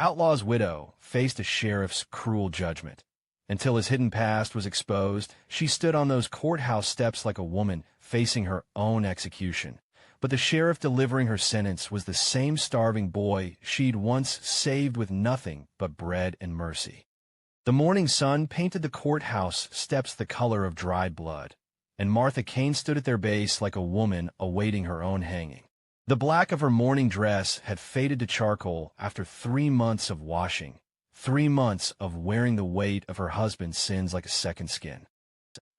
Outlaw's widow faced a sheriff's cruel judgment. Until his hidden past was exposed, she stood on those courthouse steps like a woman facing her own execution. But the sheriff delivering her sentence was the same starving boy she'd once saved with nothing but bread and mercy. The morning sun painted the courthouse steps the color of dried blood, and Martha Caine stood at their base like a woman awaiting her own hanging. The black of her mourning dress had faded to charcoal after 3 months of washing, 3 months of wearing the weight of her husband's sins like a second skin.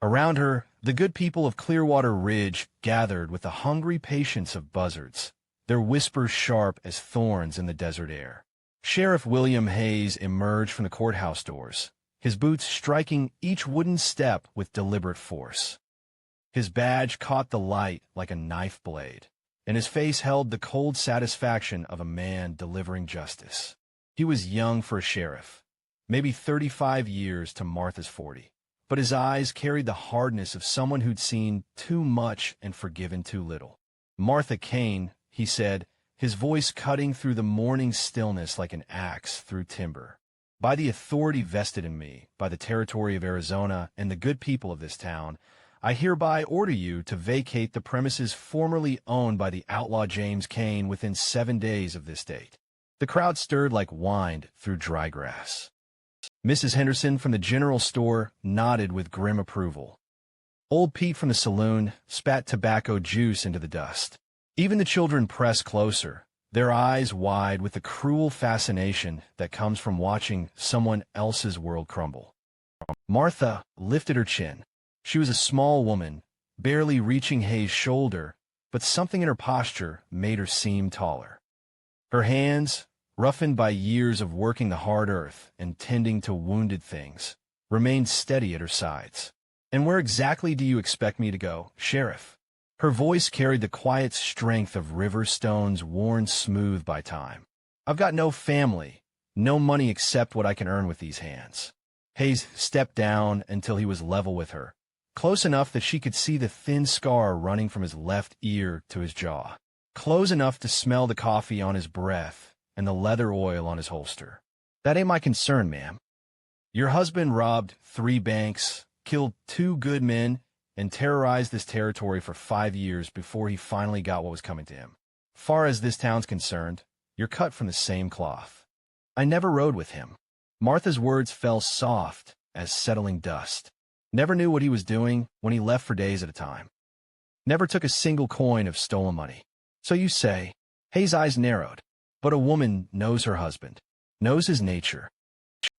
Around her, the good people of Clearwater Ridge gathered with the hungry patience of buzzards, their whispers sharp as thorns in the desert air. Sheriff William Hayes emerged from the courthouse doors, his boots striking each wooden step with deliberate force. His badge caught the light like a knife blade, and his face held the cold satisfaction of a man delivering justice. He was young for a sheriff, maybe 35 years to Martha's 40, but his eyes carried the hardness of someone who'd seen too much and forgiven too little. "Martha Caine," he said, his voice cutting through the morning stillness like an axe through timber. "By the authority vested in me, by the territory of Arizona and the good people of this town, I hereby order you to vacate the premises formerly owned by the outlaw James Caine within 7 days of this date." The crowd stirred like wind through dry grass. Mrs. Henderson from the general store nodded with grim approval. Old Pete from the saloon spat tobacco juice into the dust. Even the children pressed closer, their eyes wide with the cruel fascination that comes from watching someone else's world crumble. Martha lifted her chin. She was a small woman, barely reaching Hayes' shoulder, but something in her posture made her seem taller. Her hands, roughened by years of working the hard earth and tending to wounded things, remained steady at her sides. "And where exactly do you expect me to go, Sheriff?" Her voice carried the quiet strength of river stones worn smooth by time. "I've got no family, no money except what I can earn with these hands." Hayes stepped down until he was level with her, close enough that she could see the thin scar running from his left ear to his jaw, close enough to smell the coffee on his breath and the leather oil on his holster. "That ain't my concern, ma'am. Your husband robbed 3 banks, killed 2 good men, and terrorized this territory for 5 years before he finally got what was coming to him. Far as this town's concerned, you're cut from the same cloth. I never rode with him." Martha's words fell soft as settling dust. "Never knew what he was doing when he left for days at a time. Never took a single coin of stolen money. So you say." Hayes' eyes narrowed. "But a woman knows her husband, knows his nature.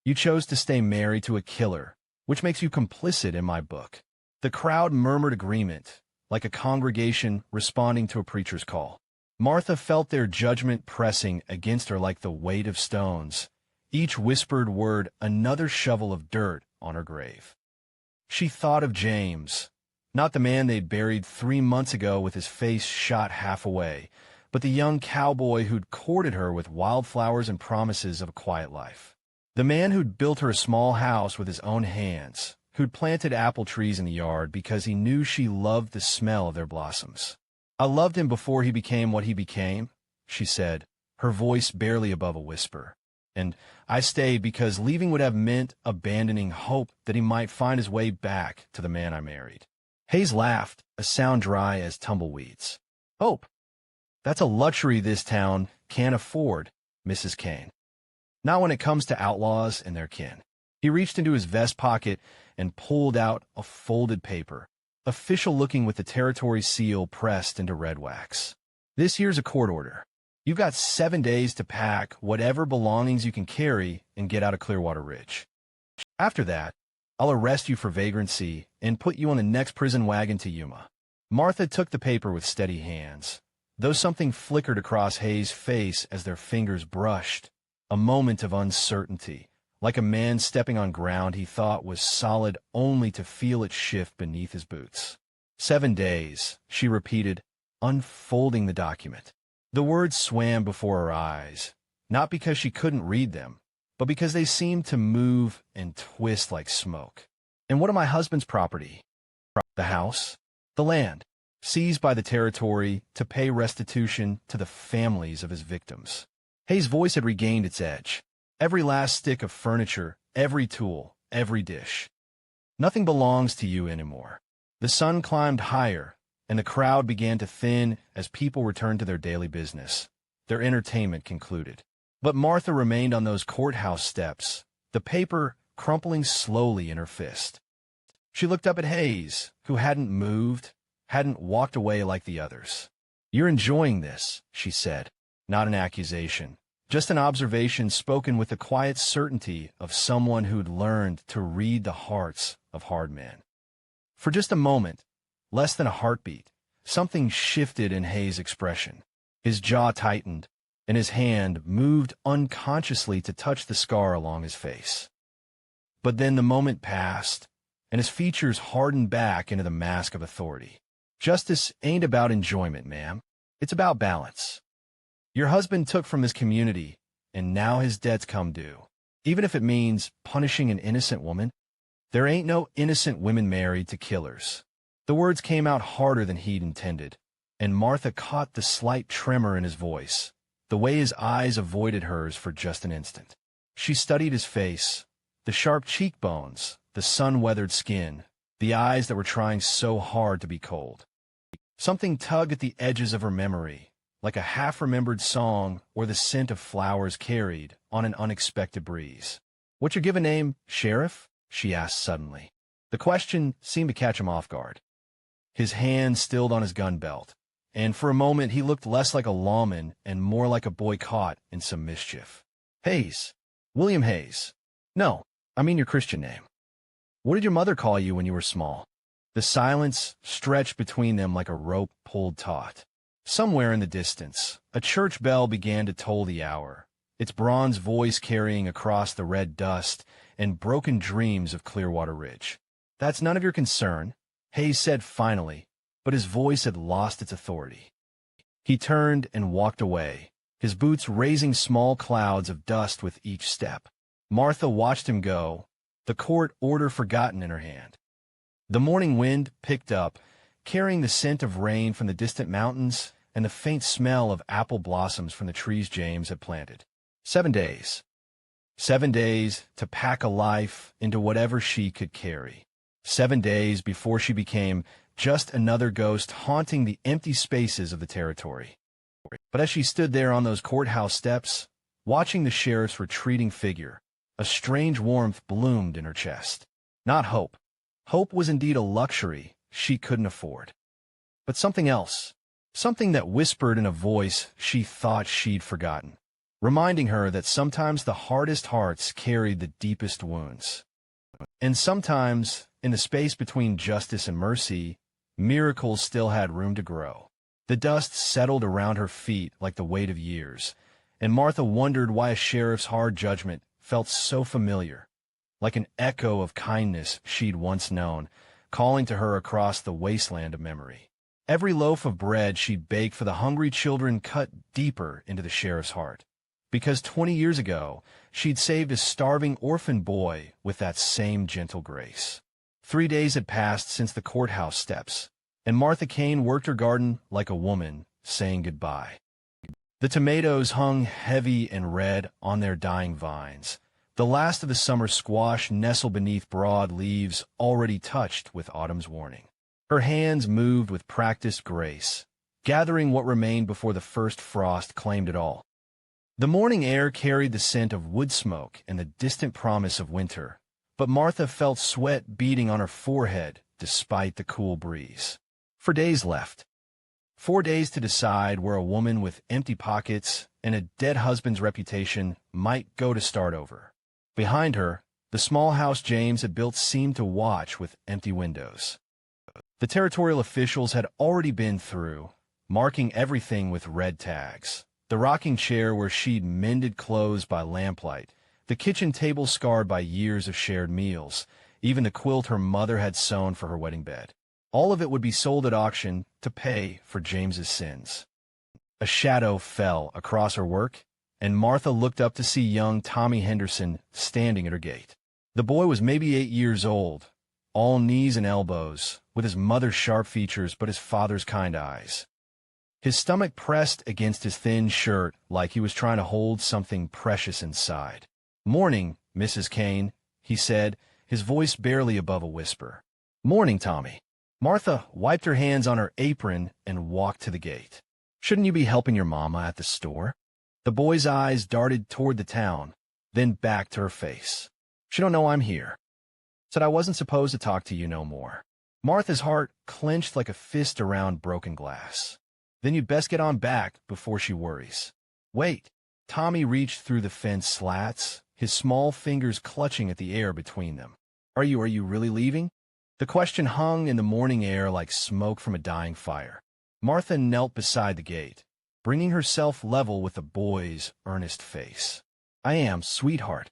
You chose to stay married to a killer, which makes you complicit in my book." The crowd murmured agreement, like a congregation responding to a preacher's call. Martha felt their judgment pressing against her like the weight of stones, each whispered word another shovel of dirt on her grave. She thought of James, not the man they'd buried 3 months ago with his face shot half away, but the young cowboy who'd courted her with wildflowers and promises of a quiet life. The man who'd built her a small house with his own hands, who'd planted apple trees in the yard because he knew she loved the smell of their blossoms. "I loved him before he became what he became," she said, her voice barely above a whisper. "And I stayed because leaving would have meant abandoning hope that he might find his way back to the man I married." Hayes laughed, a sound dry as tumbleweeds. "Hope? That's a luxury this town can't afford, Mrs. Caine. Not when it comes to outlaws and their kin." He reached into his vest pocket and pulled out a folded paper, official-looking with the territory seal pressed into red wax. "This here's a court order. You've got 7 days to pack whatever belongings you can carry and get out of Clearwater Ridge. After that, I'll arrest you for vagrancy and put you on the next prison wagon to Yuma." Martha took the paper with steady hands, though something flickered across Hayes' face as their fingers brushed, a moment of uncertainty, like a man stepping on ground he thought was solid only to feel it shift beneath his boots. 7 days, she repeated, unfolding the document. The words swam before her eyes, not because she couldn't read them, but because they seemed to move and twist like smoke. "And what of my husband's property? The house? The land, seized by the territory to pay restitution to the families of his victims." Hayes' voice had regained its edge. Every last stick of furniture, every tool, every dish. Nothing belongs to you anymore. The sun climbed higher, and the crowd began to thin as people returned to their daily business. Their entertainment concluded. But Martha remained on those courthouse steps, the paper crumpling slowly in her fist. She looked up at Hayes, who hadn't moved, hadn't walked away like the others. "You're enjoying this," she said. Not an accusation, just an observation spoken with the quiet certainty of someone who'd learned to read the hearts of hard men. For just a moment, less than a heartbeat, something shifted in Hayes' expression. His jaw tightened, and his hand moved unconsciously to touch the scar along his face. But then the moment passed, and his features hardened back into the mask of authority. "Justice ain't about enjoyment, ma'am. It's about balance. Your husband took from his community, and now his debt's come due. Even if it means punishing an innocent woman, there ain't no innocent women married to killers." The words came out harder than he'd intended, and Martha caught the slight tremor in his voice, the way his eyes avoided hers for just an instant. She studied his face, the sharp cheekbones, the sun-weathered skin, the eyes that were trying so hard to be cold. Something tugged at the edges of her memory, like a half-remembered song or the scent of flowers carried on an unexpected breeze. "What's your given name, Sheriff?" she asked suddenly. The question seemed to catch him off guard. His hand stilled on his gun belt, and for a moment he looked less like a lawman and more like a boy caught in some mischief. "Hayes. William Hayes. No, I mean your Christian name. What did your mother call you when you were small?" The silence stretched between them like a rope pulled taut. Somewhere in the distance, a church bell began to toll the hour, its bronze voice carrying across the red dust and broken dreams of Clearwater Ridge. "That's none of your concern," Hayes said finally, but his voice had lost its authority. He turned and walked away, his boots raising small clouds of dust with each step. Martha watched him go, the court order forgotten in her hand. The morning wind picked up, carrying the scent of rain from the distant mountains and the faint smell of apple blossoms from the trees James had planted. 7 days. 7 days to pack a life into whatever she could carry. 7 days before she became just another ghost haunting the empty spaces of the territory. But as she stood there on those courthouse steps, watching the sheriff's retreating figure, a strange warmth bloomed in her chest. Not hope. Hope was indeed a luxury she couldn't afford. But something else, something that whispered in a voice she thought she'd forgotten, reminding her that sometimes the hardest hearts carried the deepest wounds. And sometimes, in the space between justice and mercy, miracles still had room to grow. The dust settled around her feet like the weight of years, and Martha wondered why a sheriff's hard judgment felt so familiar, like an echo of kindness she'd once known, calling to her across the wasteland of memory. Every loaf of bread she'd bake for the hungry children cut deeper into the sheriff's heart, because 20 years ago she'd saved a starving orphan boy with that same gentle grace. 3 days had passed since the courthouse steps, and Martha Caine worked her garden like a woman, saying goodbye. The tomatoes hung heavy and red on their dying vines. The last of the summer squash nestled beneath broad leaves already touched with autumn's warning. Her hands moved with practiced grace, gathering what remained before the first frost claimed it all. The morning air carried the scent of wood smoke and the distant promise of winter, but Martha felt sweat beading on her forehead despite the cool breeze. 4 days left. 4 days to decide where a woman with empty pockets and a dead husband's reputation might go to start over. Behind her, the small house James had built seemed to watch with empty windows. The territorial officials had already been through, marking everything with red tags. The rocking chair where she'd mended clothes by lamplight, the kitchen table scarred by years of shared meals, even the quilt her mother had sewn for her wedding bed. All of it would be sold at auction to pay for James's sins. A shadow fell across her work, and Martha looked up to see young Tommy Henderson standing at her gate. The boy was maybe 8 years old, all knees and elbows, with his mother's sharp features but his father's kind eyes. His stomach pressed against his thin shirt like he was trying to hold something precious inside. "Morning, Mrs. Caine," he said, his voice barely above a whisper. "Morning, Tommy." Martha wiped her hands on her apron and walked to the gate. "Shouldn't you be helping your mama at the store?" The boy's eyes darted toward the town, then back to her face. "She don't know I'm here. Said I wasn't supposed to talk to you no more." Martha's heart clenched like a fist around broken glass. "Then you'd best get on back before she worries." "Wait." Tommy reached through the fence slats, his small fingers clutching at the air between them. Are you really leaving?" The question hung in the morning air like smoke from a dying fire. Martha knelt beside the gate, bringing herself level with the boy's earnest face. "I am, sweetheart.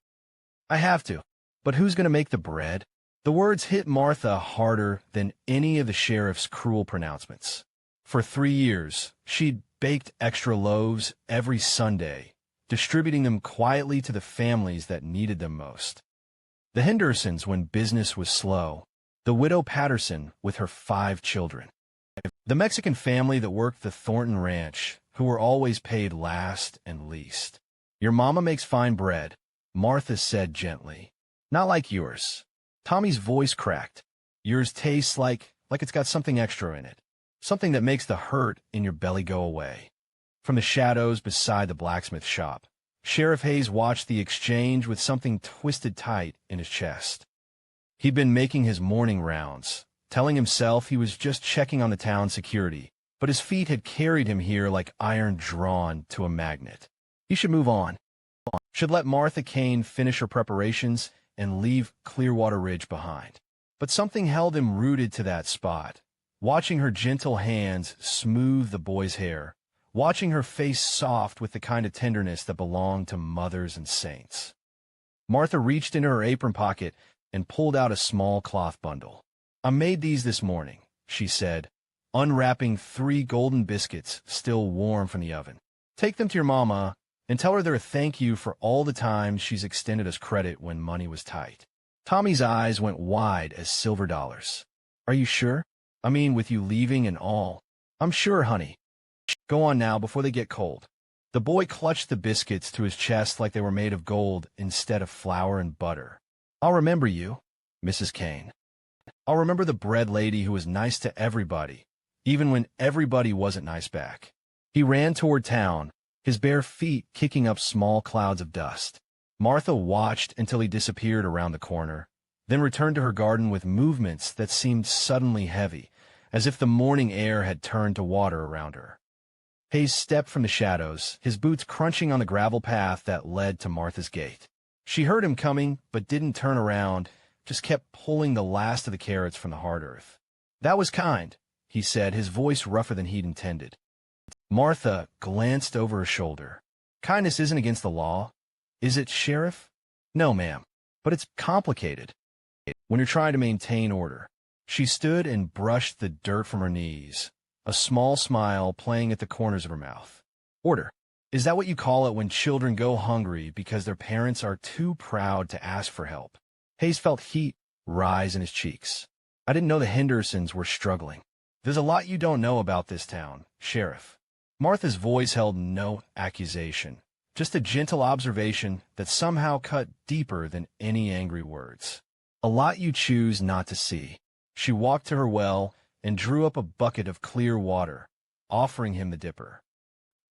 I have to. But who's going to make the bread?" The words hit Martha harder than any of the sheriff's cruel pronouncements. For 3 years, she'd baked extra loaves every Sunday, distributing them quietly to the families that needed them most. The Hendersons when business was slow, the widow Patterson with her 5 children, the Mexican family that worked the Thornton Ranch, who were always paid last and least. "Your mama makes fine bread," Martha said gently. "Not like yours." Tommy's voice cracked. "Yours tastes like it's got something extra in it. Something that makes the hurt in your belly go away." From the shadows beside the blacksmith shop, Sheriff Hayes watched the exchange with something twisted tight in his chest. He'd been making his morning rounds, telling himself he was just checking on the town's security, but his feet had carried him here like iron drawn to a magnet. He should move on. Should let Martha Caine finish her preparations and leave Clearwater Ridge behind. But something held him rooted to that spot, watching her gentle hands smooth the boy's hair, watching her face soft with the kind of tenderness that belonged to mothers and saints. Martha reached into her apron pocket and pulled out a small cloth bundle. "I made these this morning," she said, unwrapping 3 golden biscuits still warm from the oven. "Take them to your mama and tell her they're a thank you for all the time she's extended us credit when money was tight." Tommy's eyes went wide as silver dollars. "Are you sure? I mean, with you leaving and all." "I'm sure, honey. Go on now before they get cold." The boy clutched the biscuits to his chest like they were made of gold instead of flour and butter. "I'll remember you, Mrs. Caine. I'll remember the bread lady who was nice to everybody, even when everybody wasn't nice back." He ran toward town, his bare feet kicking up small clouds of dust. Martha watched until he disappeared around the corner, then returned to her garden with movements that seemed suddenly heavy, as if the morning air had turned to water around her. Hayes stepped from the shadows, his boots crunching on the gravel path that led to Martha's gate. She heard him coming, but didn't turn around, just kept pulling the last of the carrots from the hard earth. "That was kind," he said, his voice rougher than he'd intended. Martha glanced over her shoulder. "Kindness isn't against the law, is it, Sheriff?" "No, ma'am, but it's complicated when you're trying to maintain order." She stood and brushed the dirt from her knees, a small smile playing at the corners of her mouth. "Order? Is that what you call it when children go hungry because their parents are too proud to ask for help?" Hayes felt heat rise in his cheeks. "I didn't know the Hendersons were struggling. There's a lot you don't know about this town, Sheriff." Martha's voice held no accusation, just a gentle observation that somehow cut deeper than any angry words. "A lot you choose not to see." She walked to her well and drew up a bucket of clear water, offering him the dipper.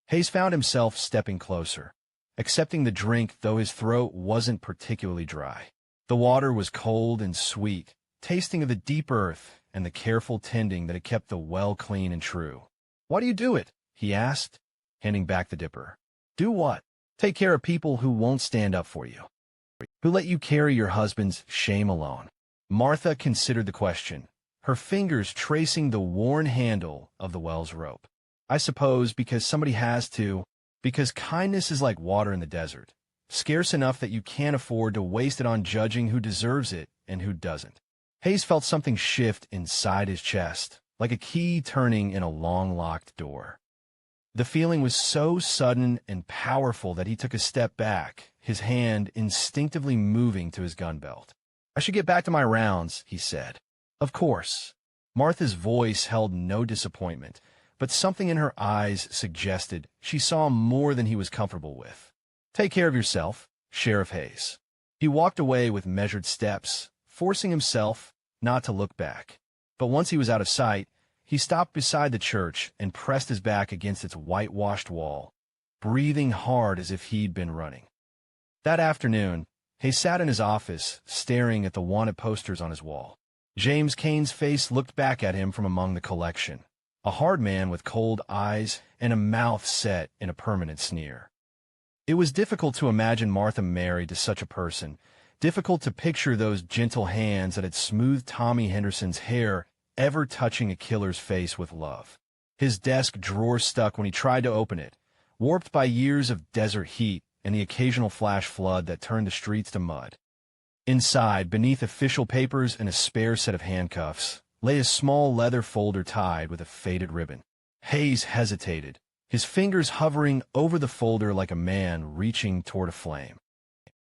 Hayes found himself stepping closer, accepting the drink though his throat wasn't particularly dry. The water was cold and sweet, tasting of the deep earth and the careful tending that had kept the well clean and true. "Why do you do it?" he asked, handing back the dipper. "Do what?" "Take care of people who won't stand up for you, who let you carry your husband's shame alone." Martha considered the question, her fingers tracing the worn handle of the well's rope. "I suppose because somebody has to, because kindness is like water in the desert, scarce enough that you can't afford to waste it on judging who deserves it and who doesn't." Hayes felt something shift inside his chest, like a key turning in a long-locked door. The feeling was so sudden and powerful that he took a step back, his hand instinctively moving to his gun belt. "I should get back to my rounds," he said. "Of course." Martha's voice held no disappointment, but something in her eyes suggested she saw more than he was comfortable with. "Take care of yourself," Sheriff Hayes. He walked away with measured steps, forcing himself not to look back. But once he was out of sight, he stopped beside the church and pressed his back against its whitewashed wall, breathing hard as if he'd been running. That afternoon, Hayes sat in his office, staring at the wanted posters on his wall. James Caine's face looked back at him from among the collection, a hard man with cold eyes and a mouth set in a permanent sneer. It was difficult to imagine Martha married to such a person, difficult to picture those gentle hands that had smoothed Tommy Henderson's hair ever touching a killer's face with love. His desk drawer stuck when he tried to open it, warped by years of desert heat and the occasional flash flood that turned the streets to mud. Inside, beneath official papers and a spare set of handcuffs, lay a small leather folder tied with a faded ribbon. Hayes hesitated, his fingers hovering over the folder like a man reaching toward a flame.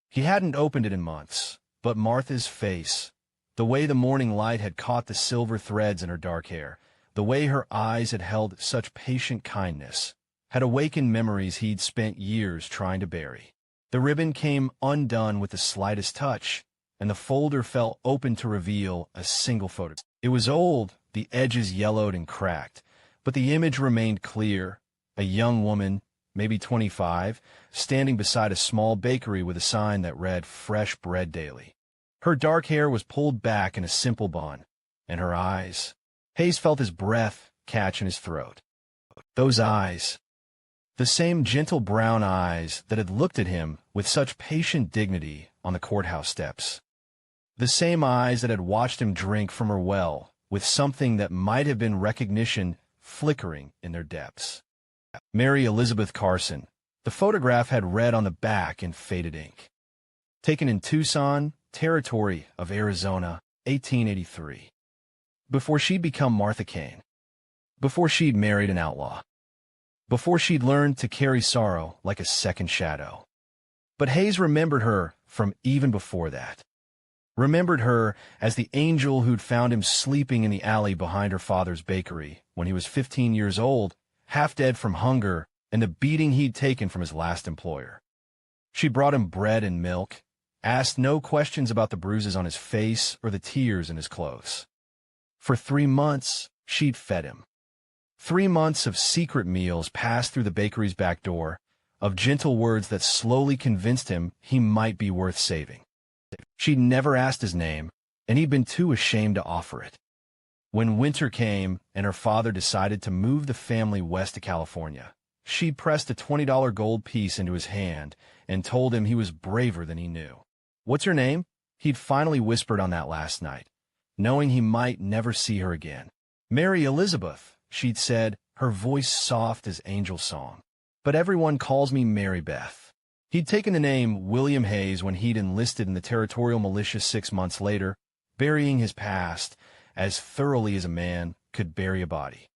He hadn't opened it in months, but Martha's face, the way the morning light had caught the silver threads in her dark hair, the way her eyes had held such patient kindness, had awakened memories he'd spent years trying to bury. The ribbon came undone with the slightest touch, and the folder fell open to reveal a single photo. It was old, the edges yellowed and cracked, but the image remained clear. A young woman, maybe 25, standing beside a small bakery with a sign that read "Fresh Bread Daily." Her dark hair was pulled back in a simple bun, and her eyes. Hayes felt his breath catch in his throat. Those eyes. The same gentle brown eyes that had looked at him with such patient dignity on the courthouse steps. The same eyes that had watched him drink from her well with something that might have been recognition flickering in their depths. Mary Elizabeth Carson, the photograph had read on the back in faded ink. Taken in Tucson, Territory of Arizona, 1883. Before she'd become Martha Caine. Before she'd married an outlaw. Before she'd learned to carry sorrow like a second shadow. But Hayes remembered her from even before that. Remembered her as the angel who'd found him sleeping in the alley behind her father's bakery when he was 15 years old, half dead from hunger and the beating he'd taken from his last employer. She brought him bread and milk, asked no questions about the bruises on his face or the tears in his clothes. For 3 months, she'd fed him. 3 months of secret meals passed through the bakery's back door, of gentle words that slowly convinced him he might be worth saving. She'd never asked his name, and he'd been too ashamed to offer it. When winter came and her father decided to move the family west to California, she'd pressed a $20 gold piece into his hand and told him he was braver than he knew. "What's your name?" he'd finally whispered on that last night, knowing he might never see her again. "Mary Elizabeth," she'd said, her voice soft as angel song. "But everyone calls me Mary Beth." He'd taken the name William Hayes when he'd enlisted in the territorial militia 6 months later, burying his past as thoroughly as a man could bury a body.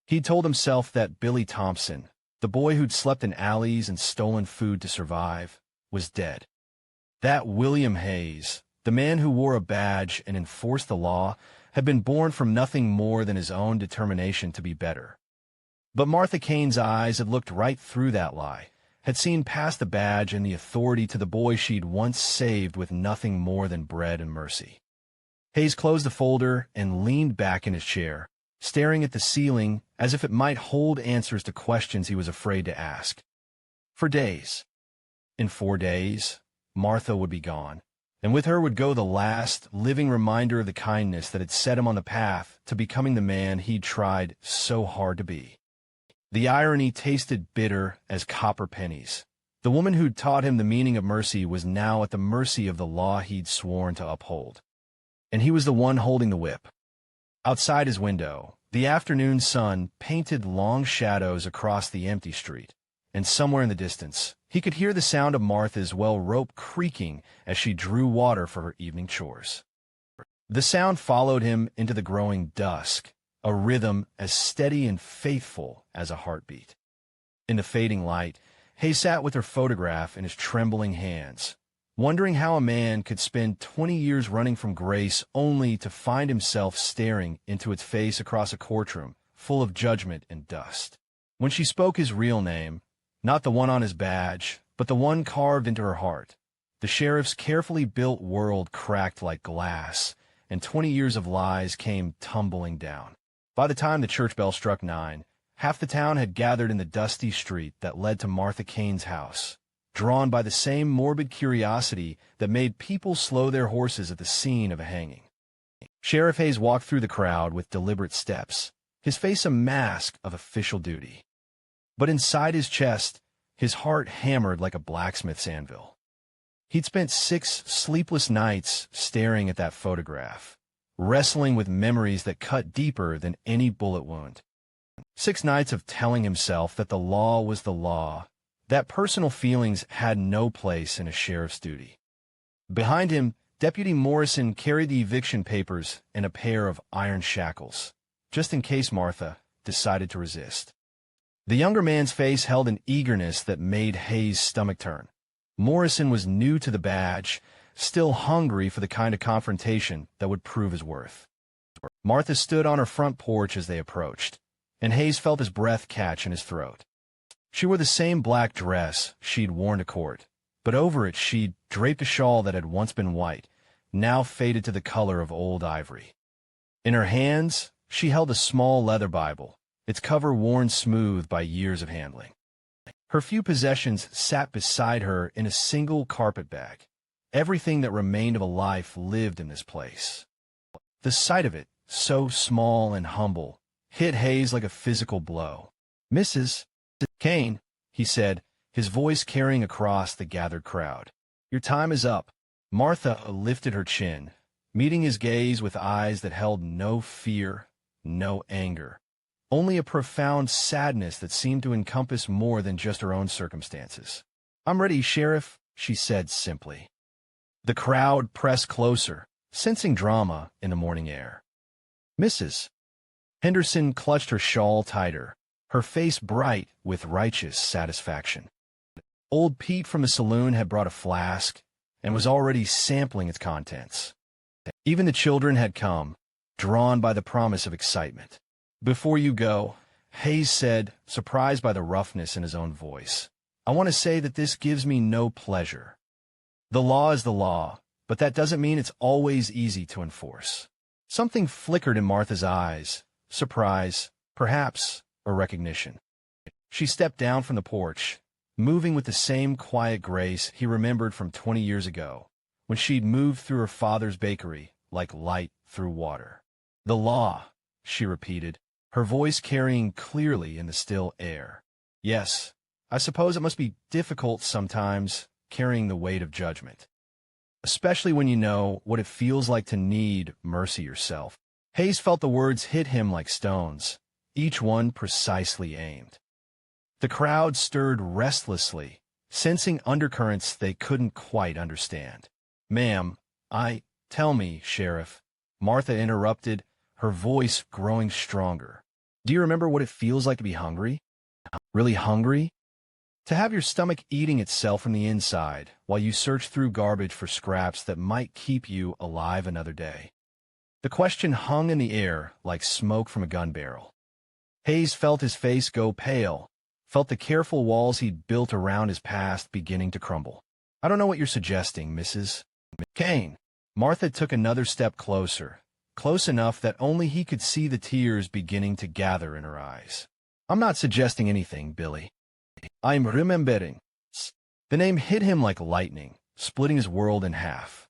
He'd told himself that Billy Thompson, the boy who'd slept in alleys and stolen food to survive, was dead. That William Hayes, the man who wore a badge and enforced the law, had been born from nothing more than his own determination to be better. But Martha Caine's eyes had looked right through that lie, had seen past the badge and the authority to the boy she'd once saved with nothing more than bread and mercy. Hayes closed the folder and leaned back in his chair, staring at the ceiling as if it might hold answers to questions he was afraid to ask. For days. In 4 days, Martha would be gone, and with her would go the last living reminder of the kindness that had set him on the path to becoming the man he'd tried so hard to be. The irony tasted bitter as copper pennies. The woman who'd taught him the meaning of mercy was now at the mercy of the law he'd sworn to uphold. And he was the one holding the whip. Outside his window, the afternoon sun painted long shadows across the empty street, and somewhere in the distance, he could hear the sound of Martha's well rope creaking as she drew water for her evening chores. The sound followed him into the growing dusk, a rhythm as steady and faithful as a heartbeat. In the fading light, Hayes sat with her photograph in his trembling hands, wondering how a man could spend 20 years running from grace only to find himself staring into its face across a courtroom full of judgment and dust. When she spoke his real name, not the one on his badge, but the one carved into her heart. The sheriff's carefully built world cracked like glass, and 20 years of lies came tumbling down. By the time the church bell struck 9, half the town had gathered in the dusty street that led to Martha Caine's house, drawn by the same morbid curiosity that made people slow their horses at the scene of a hanging. Sheriff Hayes walked through the crowd with deliberate steps, his face a mask of official duty. But inside his chest, his heart hammered like a blacksmith's anvil. He'd spent 6 sleepless nights staring at that photograph, wrestling with memories that cut deeper than any bullet wound. 6 nights of telling himself that the law was the law, that personal feelings had no place in a sheriff's duty. Behind him, Deputy Morrison carried the eviction papers and a pair of iron shackles, just in case Martha decided to resist. The younger man's face held an eagerness that made Hayes' stomach turn. Morrison was new to the badge, still hungry for the kind of confrontation that would prove his worth. Martha stood on her front porch as they approached, and Hayes felt his breath catch in his throat. She wore the same black dress she'd worn to court, but over it she'd draped a shawl that had once been white, now faded to the color of old ivory. In her hands, she held a small leather Bible, its cover worn smooth by years of handling. Her few possessions sat beside her in a single carpet bag. Everything that remained of a life lived in this place. The sight of it, so small and humble, hit Hayes like a physical blow. "Mrs. Caine," he said, his voice carrying across the gathered crowd. "Your time is up." Martha lifted her chin, meeting his gaze with eyes that held no fear, no anger, only a profound sadness that seemed to encompass more than just her own circumstances. "I'm ready, Sheriff," she said simply. The crowd pressed closer, sensing drama in the morning air. "Mrs." Henderson clutched her shawl tighter, her face bright with righteous satisfaction. Old Pete from the saloon had brought a flask and was already sampling its contents. Even the children had come, drawn by the promise of excitement. "Before you go," Hayes said, surprised by the roughness in his own voice, "I want to say that this gives me no pleasure. The law is the law, but that doesn't mean it's always easy to enforce." Something flickered in Martha's eyes, surprise, perhaps, or recognition. She stepped down from the porch, moving with the same quiet grace he remembered from 20 years ago, when she'd moved through her father's bakery like light through water. "The law," she repeated, her voice carrying clearly in the still air. "Yes, I suppose it must be difficult sometimes, carrying the weight of judgment. Especially when you know what it feels like to need mercy yourself." Hayes felt the words hit him like stones, each one precisely aimed. The crowd stirred restlessly, sensing undercurrents they couldn't quite understand. "Ma'am, tell me, Sheriff," Martha interrupted, her voice growing stronger. "Do you remember what it feels like to be hungry? Really hungry? To have your stomach eating itself from the inside while you search through garbage for scraps that might keep you alive another day?" The question hung in the air like smoke from a gun barrel. Hayes felt his face go pale, felt the careful walls he'd built around his past beginning to crumble. "I don't know what you're suggesting, Mrs. Caine." Martha took another step closer, close enough that only he could see the tears beginning to gather in her eyes. "I'm not suggesting anything, Billy. I'm remembering." The name hit him like lightning, splitting his world in half.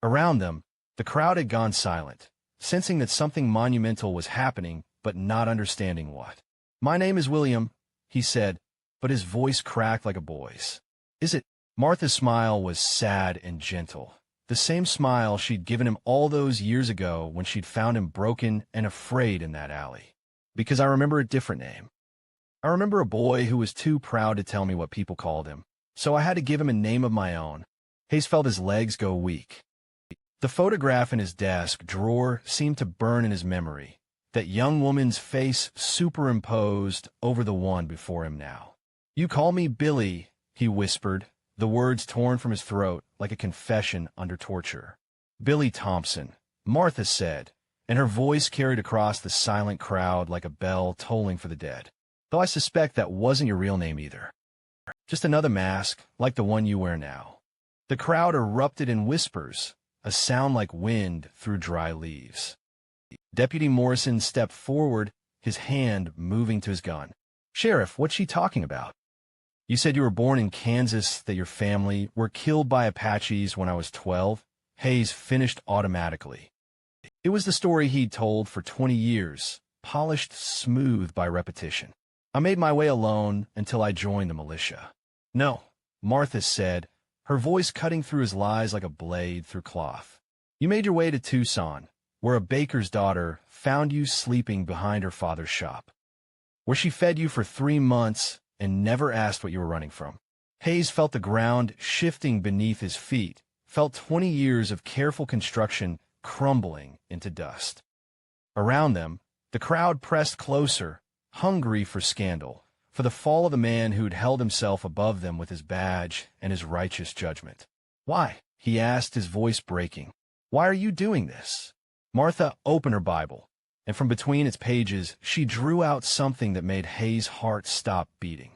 Around them, the crowd had gone silent, sensing that something monumental was happening, but not understanding what. "My name is William," he said, but his voice cracked like a boy's. "Is it?" Martha's smile was sad and gentle, the same smile she'd given him all those years ago when she'd found him broken and afraid in that alley. "Because I remember a different name. I remember a boy who was too proud to tell me what people called him, so I had to give him a name of my own." Hayes felt his legs go weak. The photograph in his desk drawer seemed to burn in his memory, that young woman's face superimposed over the one before him now. "You call me Billy," he whispered, the words torn from his throat like a confession under torture. "Billy Thompson," Martha said, and her voice carried across the silent crowd like a bell tolling for the dead. "Though I suspect that wasn't your real name either." Just another mask, like the one you wear now. The crowd erupted in whispers, a sound like wind through dry leaves. Deputy Morrison stepped forward, his hand moving to his gun. "Sheriff, what's she talking about? You said you were born in Kansas, that your family were killed by Apaches when I was 12. Hayes finished automatically. It was the story he'd told for 20 years, polished smooth by repetition. I made my way alone until I joined the militia. No, Martha said, her voice cutting through his lies like a blade through cloth. You made your way to Tucson, where a baker's daughter found you sleeping behind her father's shop, where she fed you for 3 months and never asked what you were running from. Hayes felt the ground shifting beneath his feet, felt 20 years of careful construction crumbling into dust. Around them, the crowd pressed closer, hungry for scandal, for the fall of the man who'd held himself above them with his badge and his righteous judgment. Why? He asked, his voice breaking. Why are you doing this? Martha opened her Bible, and from between its pages, she drew out something that made Hayes' heart stop beating.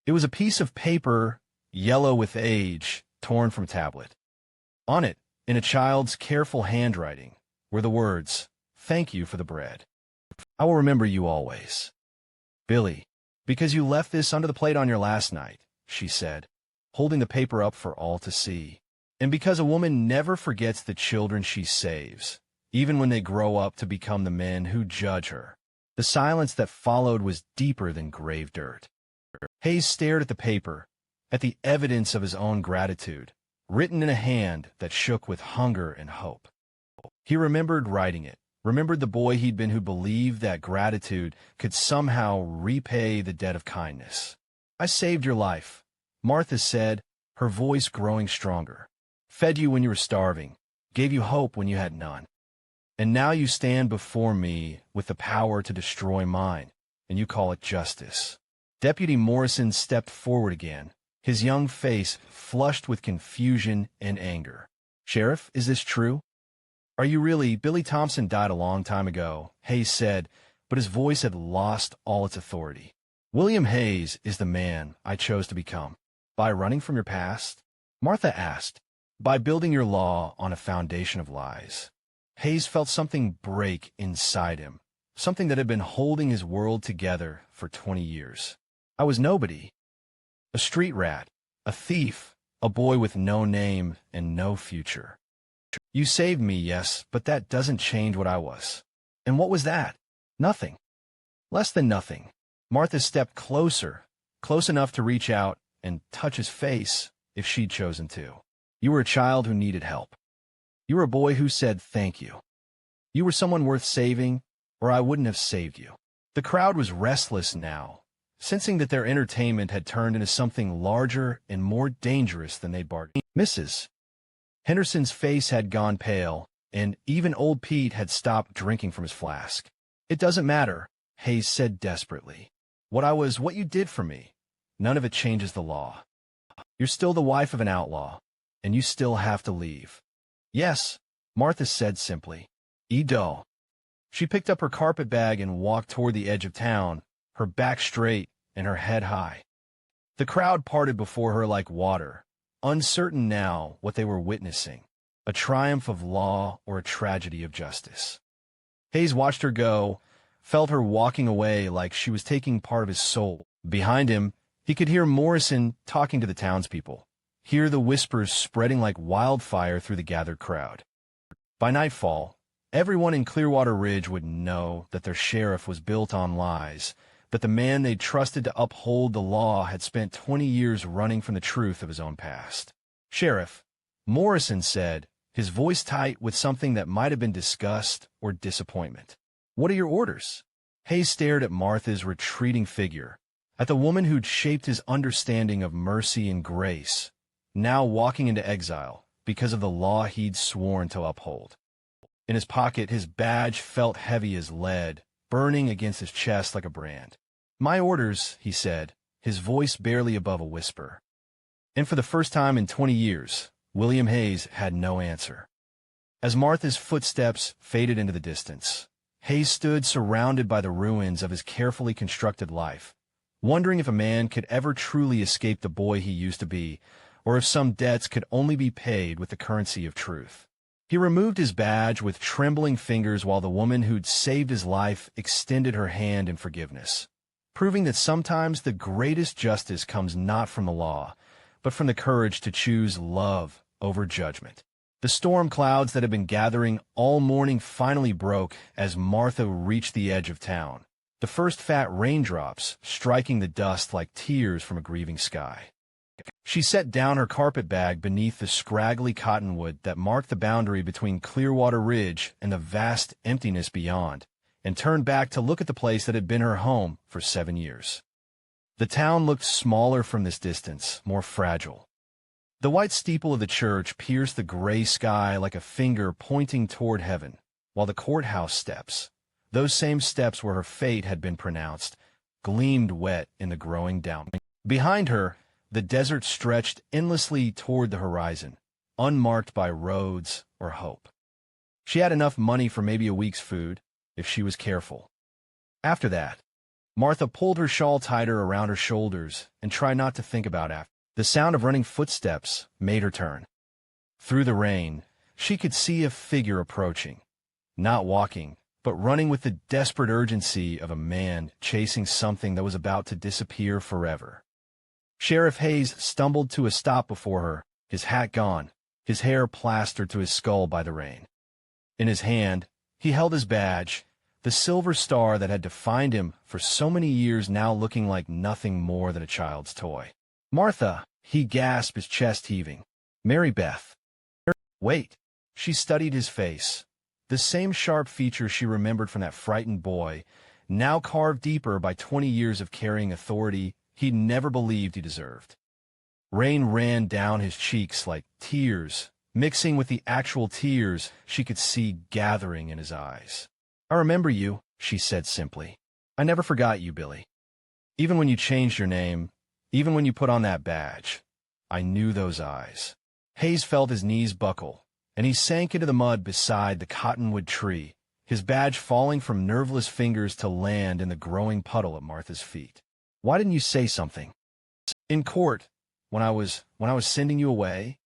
It was a piece of paper, yellow with age, torn from a tablet. On it, in a child's careful handwriting, were the words, "Thank you for the bread. I will remember you always. Billy, because you left this under the plate on your last night," she said, holding the paper up for all to see. And because a woman never forgets the children she saves, even when they grow up to become the men who judge her. The silence that followed was deeper than grave dirt. Hayes stared at the paper, at the evidence of his own gratitude, written in a hand that shook with hunger and hope. He remembered writing it, remembered the boy he'd been who believed that gratitude could somehow repay the debt of kindness. I saved your life, Martha said, her voice growing stronger. Fed you when you were starving, gave you hope when you had none. And now you stand before me with the power to destroy mine, and you call it justice. Deputy Morrison stepped forward again, his young face flushed with confusion and anger. Sheriff, is this true? Are you really? Billy Thompson died a long time ago, Hayes said, but his voice had lost all its authority. William Hayes is the man I chose to become. By running from your past? Martha asked. By building your law on a foundation of lies. Hayes felt something break inside him, something that had been holding his world together for 20 years. I was nobody. A street rat, a thief, a boy with no name and no future. You saved me, yes, but that doesn't change what I was. And what was that? Nothing. Less than nothing. Martha stepped closer, close enough to reach out and touch his face if she'd chosen to. You were a child who needed help. You were a boy who said thank you. You were someone worth saving, or I wouldn't have saved you. The crowd was restless now, sensing that their entertainment had turned into something larger and more dangerous than they'd bargained. Mrs. Henderson's face had gone pale, and even old Pete had stopped drinking from his flask. It doesn't matter, Hayes said desperately. What you did for me. None of it changes the law. You're still the wife of an outlaw, and you still have to leave. Yes, Martha said simply. Edo. She picked up her carpet bag and walked toward the edge of town, her back straight and her head high. The crowd parted before her like water, uncertain now what they were witnessing, a triumph of law or a tragedy of justice. Hayes watched her go, felt her walking away like she was taking part of his soul. Behind him, he could hear Morrison talking to the townspeople, hear the whispers spreading like wildfire through the gathered crowd. By nightfall, everyone in Clearwater Ridge would know that their sheriff was built on lies, that the man they trusted to uphold the law had spent 20 years running from the truth of his own past. Sheriff, Morrison said, his voice tight with something that might have been disgust or disappointment. What are your orders? Hayes stared at Martha's retreating figure, at the woman who'd shaped his understanding of mercy and grace, now walking into exile because of the law he'd sworn to uphold. In his pocket, his badge felt heavy as lead, burning against his chest like a brand. My orders, he said, his voice barely above a whisper. And for the first time in 20 years, William Hayes had no answer. As Martha's footsteps faded into the distance, Hayes stood surrounded by the ruins of his carefully constructed life, wondering if a man could ever truly escape the boy he used to be, or if some debts could only be paid with the currency of truth. He removed his badge with trembling fingers while the woman who'd saved his life extended her hand in forgiveness, proving that sometimes the greatest justice comes not from the law, but from the courage to choose love over judgment. The storm clouds that had been gathering all morning finally broke as Martha reached the edge of town, the first fat raindrops striking the dust like tears from a grieving sky. She set down her carpet bag beneath the scraggly cottonwood that marked the boundary between Clearwater Ridge and the vast emptiness beyond, and turned back to look at the place that had been her home for 7 years. The town looked smaller from this distance, more fragile. The white steeple of the church pierced the gray sky like a finger pointing toward heaven, while the courthouse steps, those same steps where her fate had been pronounced, gleamed wet in the growing downpour. Behind her, the desert stretched endlessly toward the horizon, unmarked by roads or hope. She had enough money for maybe a week's food, if she was careful. After that, Martha pulled her shawl tighter around her shoulders and tried not to think about it. The sound of running footsteps made her turn. Through the rain, she could see a figure approaching, not walking, but running with the desperate urgency of a man chasing something that was about to disappear forever. Sheriff Hayes stumbled to a stop before her, his hat gone, his hair plastered to his skull by the rain. In his hand, he held his badge, the silver star that had defined him for so many years now looking like nothing more than a child's toy. "Martha," he gasped, his chest heaving. "Mary Beth." Wait. She studied his face. The same sharp features she remembered from that frightened boy, now carved deeper by 20 years of carrying authority he'd never believed he deserved. Rain ran down his cheeks like tears, mixing with the actual tears she could see gathering in his eyes. "I remember you," she said simply. "I never forgot you, Billy. Even when you changed your name, even when you put on that badge, I knew those eyes." Hayes felt his knees buckle, and he sank into the mud beside the cottonwood tree, his badge falling from nerveless fingers to land in the growing puddle at Martha's feet. "Why didn't you say something?" "In court, when I was sending you away."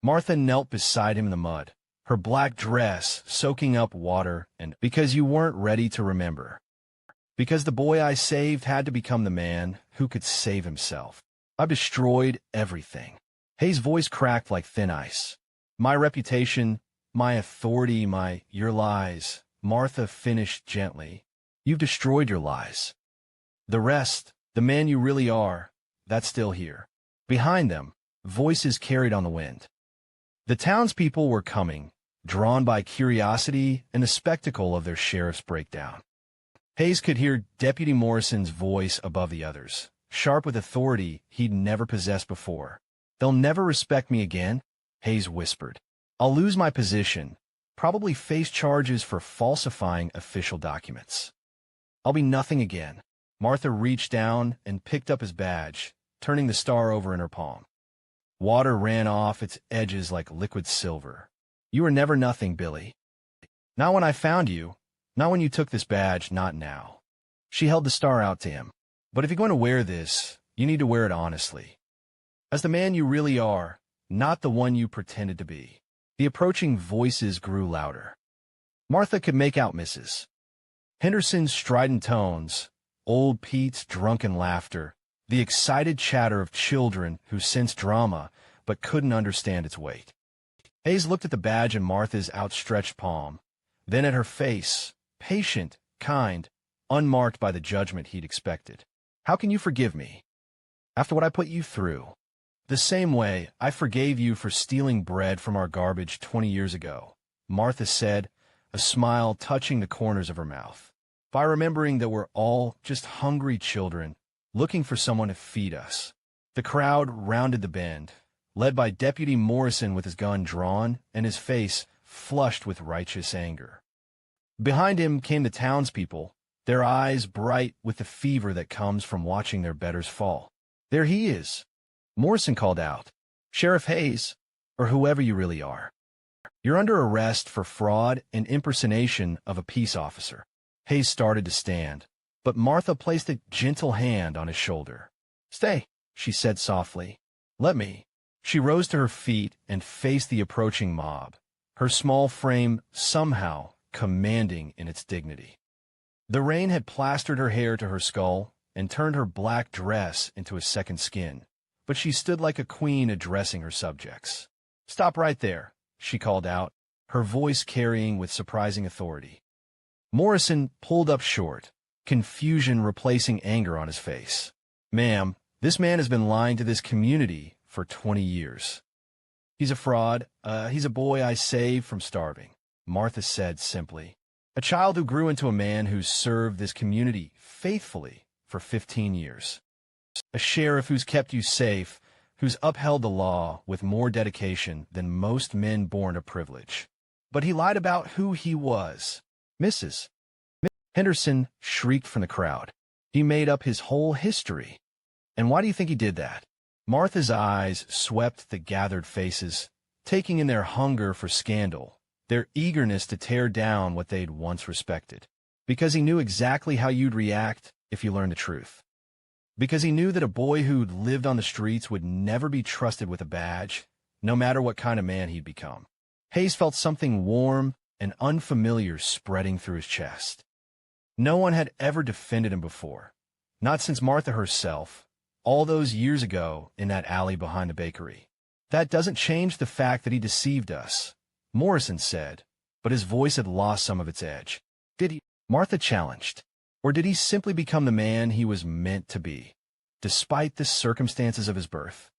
Martha knelt beside him in the mud, her black dress soaking up water, and "Because you weren't ready to remember. Because the boy I saved had to become the man who could save himself. I've destroyed everything." Hayes' voice cracked like thin ice. "My reputation, my authority, your lies," Martha finished gently. "You've destroyed your lies. The rest, the man you really are, that's still here." Behind them, voices carried on the wind. The townspeople were coming, drawn by curiosity and the spectacle of their sheriff's breakdown. Hayes could hear Deputy Morrison's voice above the others, sharp with authority he'd never possessed before. "They'll never respect me again," Hayes whispered. "I'll lose my position, probably face charges for falsifying official documents. I'll be nothing again." Martha reached down and picked up his badge, turning the star over in her palm. Water ran off its edges like liquid silver. "You were never nothing, Billy. Not when I found you. Not when you took this badge, not now." She held the star out to him. "But if you're going to wear this, you need to wear it honestly. As the man you really are, not the one you pretended to be." The approaching voices grew louder. Martha could make out Mrs. Henderson's strident tones, old Pete's drunken laughter, the excited chatter of children who sensed drama but couldn't understand its weight. Hayes looked at the badge in Martha's outstretched palm, then at her face, patient, kind, unmarked by the judgment he'd expected. "How can you forgive me? After what I put you through? The same way I forgave you for stealing bread from our garbage 20 years ago," Martha said, a smile touching the corners of her mouth. "By remembering that we're all just hungry children, looking for someone to feed us." The crowd rounded the bend, led by Deputy Morrison with his gun drawn and his face flushed with righteous anger. Behind him came the townspeople, their eyes bright with the fever that comes from watching their betters fall. "There he is," Morrison called out. "Sheriff Hayes, or whoever you really are. You're under arrest for fraud and impersonation of a peace officer." Hayes started to stand, but Martha placed a gentle hand on his shoulder. "Stay," she said softly. "Let me." She rose to her feet and faced the approaching mob, her small frame somehow commanding in its dignity. The rain had plastered her hair to her skull and turned her black dress into a second skin, but she stood like a queen addressing her subjects. "Stop right there," she called out, her voice carrying with surprising authority. Morrison pulled up short, confusion replacing anger on his face. "Ma'am, this man has been lying to this community for 20 years. He's a fraud. He's a boy I saved from starving," Martha said simply. "A child who grew into a man who's served this community faithfully for 15 years. A sheriff who's kept you safe, who's upheld the law with more dedication than most men born of privilege. But he lied about who he was." "Mrs. Henderson," shrieked from the crowd. "He made up his whole history. And why do you think he did that?" Martha's eyes swept the gathered faces, taking in their hunger for scandal, their eagerness to tear down what they'd once respected. "Because he knew exactly how you'd react if you learned the truth. Because he knew that a boy who'd lived on the streets would never be trusted with a badge, no matter what kind of man he'd become." Hayes felt something warm and unfamiliar spreading through his chest. No one had ever defended him before, not since Martha herself, all those years ago in that alley behind the bakery. "That doesn't change the fact that he deceived us," Morrison said, but his voice had lost some of its edge. "Did he?" Martha challenged. "Or did he simply become the man he was meant to be, despite the circumstances of his birth?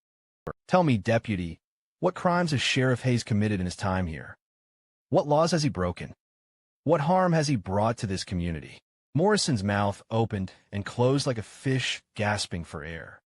Tell me, Deputy, what crimes has Sheriff Hayes committed in his time here? What laws has he broken? What harm has he brought to this community?" Morrison's mouth opened and closed like a fish gasping for air.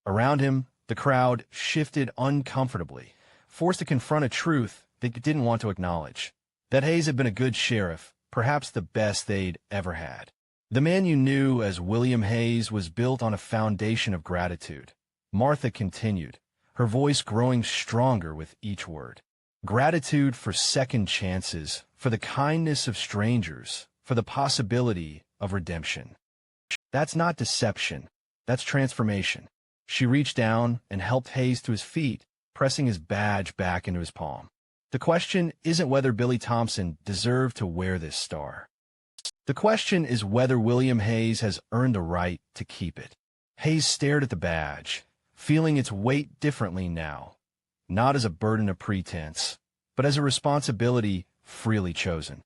Around him, the crowd shifted uncomfortably, forced to confront a truth they didn't want to acknowledge. That Hayes had been a good sheriff, perhaps the best they'd ever had. The man you knew as William Hayes was built on a foundation of gratitude. Martha continued, her voice growing stronger with each word. Gratitude for second chances, for the kindness of strangers, for the possibility of redemption. That's not deception. That's transformation. She reached down and helped Hayes to his feet, pressing his badge back into his palm. The question isn't whether Billy Thompson deserved to wear this star. The question is whether William Hayes has earned the right to keep it. Hayes stared at the badge, feeling its weight differently now, not as a burden of pretense, but as a responsibility freely chosen.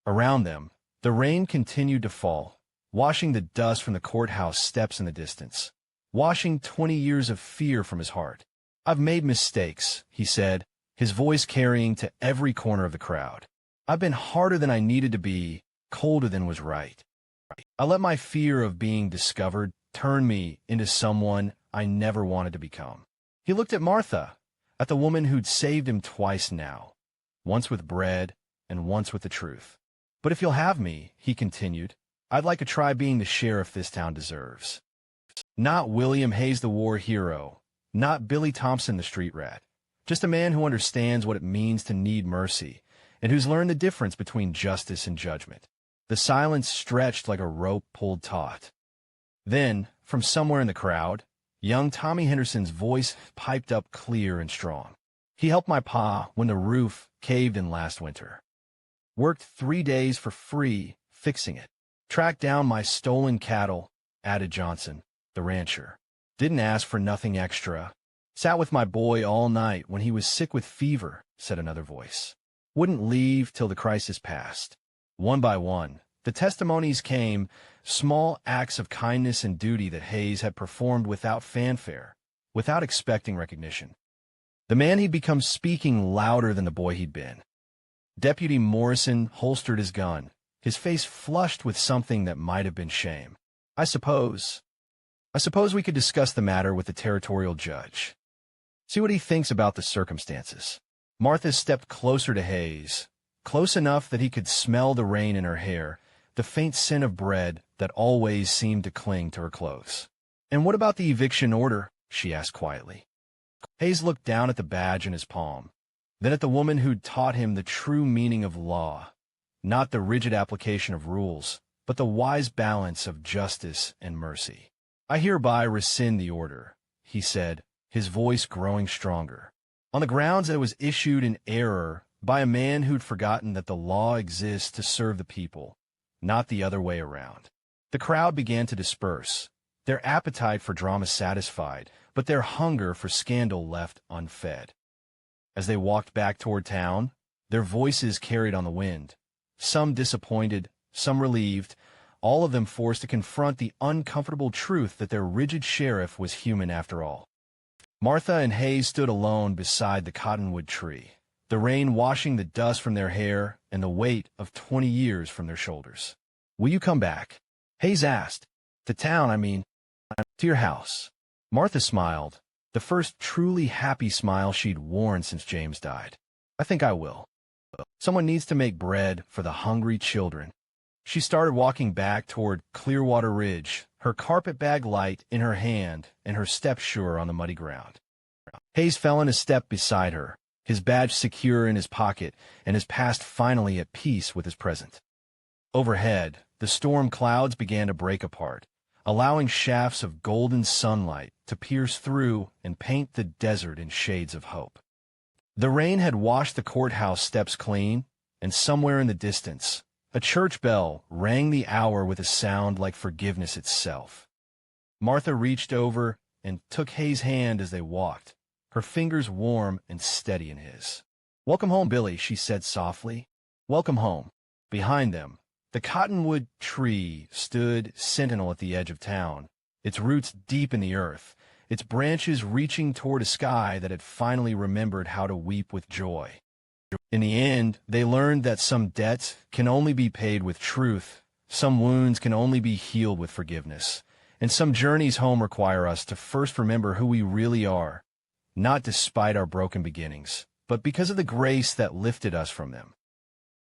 Around them, the rain continued to fall, washing the dust from the courthouse steps in the distance, washing 20 years of fear from his heart. "I've made mistakes," he said, his voice carrying to every corner of the crowd. "I've been harder than I needed to be, colder than was right. I let my fear of being discovered turn me into someone I never wanted to become." He looked at Martha, at the woman who'd saved him twice now, once with bread and once with the truth. "But if you'll have me," he continued, "I'd like to try being the sheriff this town deserves. Not William Hayes the war hero, not Billy Thompson the street rat, just a man who understands what it means to need mercy and who's learned the difference between justice and judgment." The silence stretched like a rope pulled taut. Then, from somewhere in the crowd, young Tommy Henderson's voice piped up clear and strong. "He helped my pa when the roof caved in last winter. Worked 3 days for free fixing it. Tracked down my stolen cattle," added Johnson, the rancher. "Didn't ask for nothing extra. Sat with my boy all night when he was sick with fever," said another voice. "Wouldn't leave till the crisis passed." One by one, the testimonies came, small acts of kindness and duty that Hayes had performed without fanfare, without expecting recognition. The man he'd become speaking louder than the boy he'd been. Deputy Morrison holstered his gun, his face flushed with something that might have been shame. I suppose we could discuss the matter with the territorial judge. See what he thinks about the circumstances." Martha stepped closer to Hayes, close enough that he could smell the rain in her hair, the faint scent of bread that always seemed to cling to her clothes. "And what about the eviction order?" she asked quietly. Hayes looked down at the badge in his palm, then at the woman who'd taught him the true meaning of law, not the rigid application of rules, but the wise balance of justice and mercy. "I hereby rescind the order," he said, his voice growing stronger, "on the grounds that it was issued in error by a man who'd forgotten that the law exists to serve the people, not the other way around." The crowd began to disperse, their appetite for drama satisfied, but their hunger for scandal left unfed. As they walked back toward town, their voices carried on the wind, some disappointed, some relieved, all of them forced to confront the uncomfortable truth that their rigid sheriff was human after all. Martha and Hayes stood alone beside the cottonwood tree, the rain washing the dust from their hair and the weight of 20 years from their shoulders. "Will you come back?" Hayes asked. "To town, I mean. To your house." Martha smiled, the first truly happy smile she'd worn since James died. "I think I will. Someone needs to make bread for the hungry children." She started walking back toward Clearwater Ridge, her carpetbag light in her hand and her step sure on the muddy ground. Hayes fell in a step beside her, his badge secure in his pocket and his past finally at peace with his present. Overhead, the storm clouds began to break apart, allowing shafts of golden sunlight to pierce through and paint the desert in shades of hope. The rain had washed the courthouse steps clean, and somewhere in the distance, a church bell rang the hour with a sound like forgiveness itself. Martha reached over and took Hayes' hand as they walked, her fingers warm and steady in his. "Welcome home, Billy," she said softly. "Welcome home." Behind them, the cottonwood tree stood sentinel at the edge of town, its roots deep in the earth, its branches reaching toward a sky that had finally remembered how to weep with joy. In the end, they learned that some debts can only be paid with truth, some wounds can only be healed with forgiveness, and some journeys home require us to first remember who we really are, not despite our broken beginnings, but because of the grace that lifted us from them.